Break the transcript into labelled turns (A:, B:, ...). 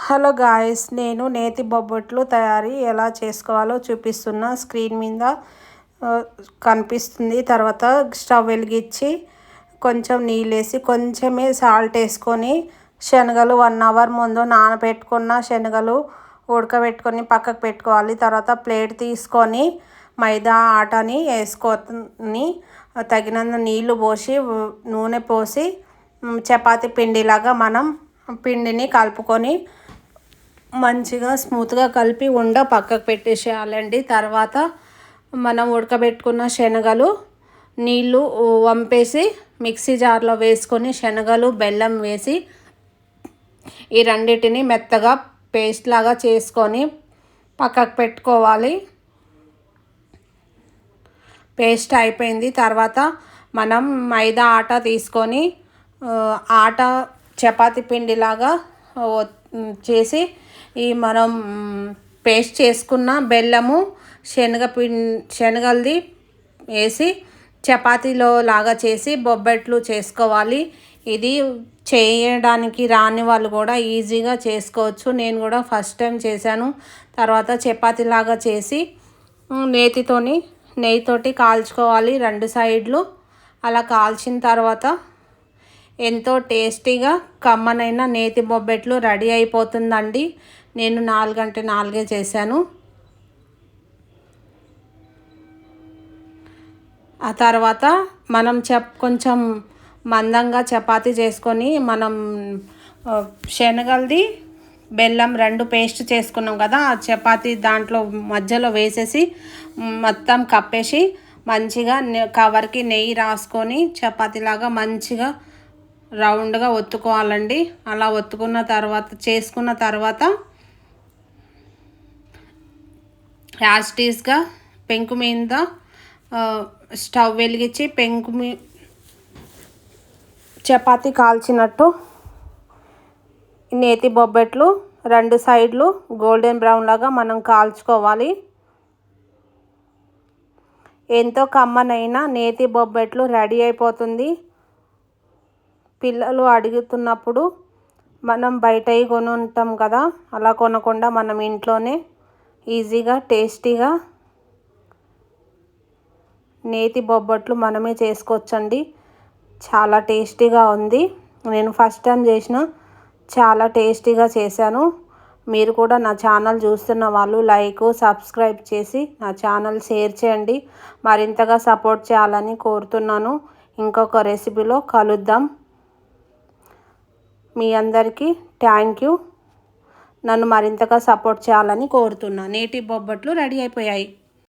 A: Hello guys, నేను నేతి బొబ్బట్లు తయారీ ఎలా చేసుకోవాలో చూపిస్తున్నా. స్క్రీన్ మీద కనిపిస్తుంది. తర్వాత స్టవ్ వెలిగించి కొంచెం నీళ్ళు వేసి కొంచెమే సాల్ట్ వేసుకొని శనగలు 1 అవర్ ముందు నానబెట్టుకున్న శనగలు ఉడకబెట్టుకొని పక్కకు పెట్టుకోవాలి. తర్వాత ప్లేట్ తీసుకొని మైదా ఆటని వేసుకొని తగినంత నీళ్లు పోసి నూనె పోసి చపాతీ పిండిలాగా మనం పిండిని కలుపుకొని మంచిగా స్మూత్గా కలిపి పక్కకు పెట్టేసేయాలండి. తర్వాత మనం ఉడకబెట్టుకున్న శనగలు నీళ్ళు వంపేసి మిక్సీ జార్లో వేసుకొని శనగలు బెల్లం వేసి ఈ రెండింటిని మెత్తగా పేస్ట్ లాగా చేసుకొని పక్కకు పెట్టుకోవాలి. పేస్ట్ అయిపోయింది. తర్వాత మనం మైదా ఆట తీసుకొని ఆట చపాతీ పిండిలాగా చేసి ఈ మనం పేస్ట్ చేసుకున్న బెల్లము శనగలది వేసి చపాతీలో లాగా చేసి బొబ్బట్లు చేసుకోవాలి. ఇది చేయడానికి రాని వాళ్ళు కూడా ఈజీగా చేసుకోవచ్చు. నేను కూడా ఫస్ట్ టైం చేశాను. తర్వాత చపాతీ లాగా చేసి నెయ్యితోటి కాల్చుకోవాలి 2 సైడ్లు. అలా కాల్చిన తర్వాత ఎంతో టేస్టీగా కమ్మనైన నేతి బొబ్బట్లు రెడీ అయిపోతుందండి. నేను 4 అంటే 4 చేశాను. ఆ తర్వాత మనం కొంచెం మందంగా చపాతీ చేసుకొని మనం శనగలది బెల్లం 2 పేస్ట్ చేసుకున్నాం కదా, ఆ చపాతీ దాంట్లో మధ్యలో వేసేసి మొత్తం కప్పేసి మంచిగా కవర్కి నెయ్యి రాసుకొని చపాతీలాగా మంచిగా రౌండ్గా ఒత్తుకోవాలండి. అలా చేసుకున్న తర్వాత యాస్టీస్గా పెంకు మీద స్టవ్ వెలిగించి చపాతీ కాల్చినట్టు నేతి బొబ్బట్లు 2 సైడ్లు గోల్డెన్ బ్రౌన్ లాగా మనం కాల్చుకోవాలి. ఎంతో కమ్మనైన నేతి బొబ్బట్లు రెడీ అయిపోతుంది. పిల్లలు అడుగుతున్నప్పుడు మనం బయటవి కొని ఉంటాం కదా, అలా కొనకుండా మనం ఇంట్లోనే ఈజీగా టేస్టీగా నేతి బొబ్బట్లు మనమే చేసుకోవచ్చండి. చాలా టేస్టీగా ఉంది. నేను ఫస్ట్ టైం చేసిన చాలా టేస్టీగా చేశాను. మీరు కూడా నా ఛానల్ చూస్తున్న వాళ్ళు సబ్స్క్రైబ్ చేసి నా ఛానల్ షేర్ చేయండి. మరింతగా సపోర్ట్ చేయాలని కోరుతున్నాను. ఇంకొక రెసిపీలో కలుద్దాం. మీ అందరికీ థ్యాంక్ యూ. నన్ను మరింతగా సపోర్ట్ చేయాలని కోరుతున్నా. నేతి బొబ్బట్లు రెడీ అయిపోయాయి.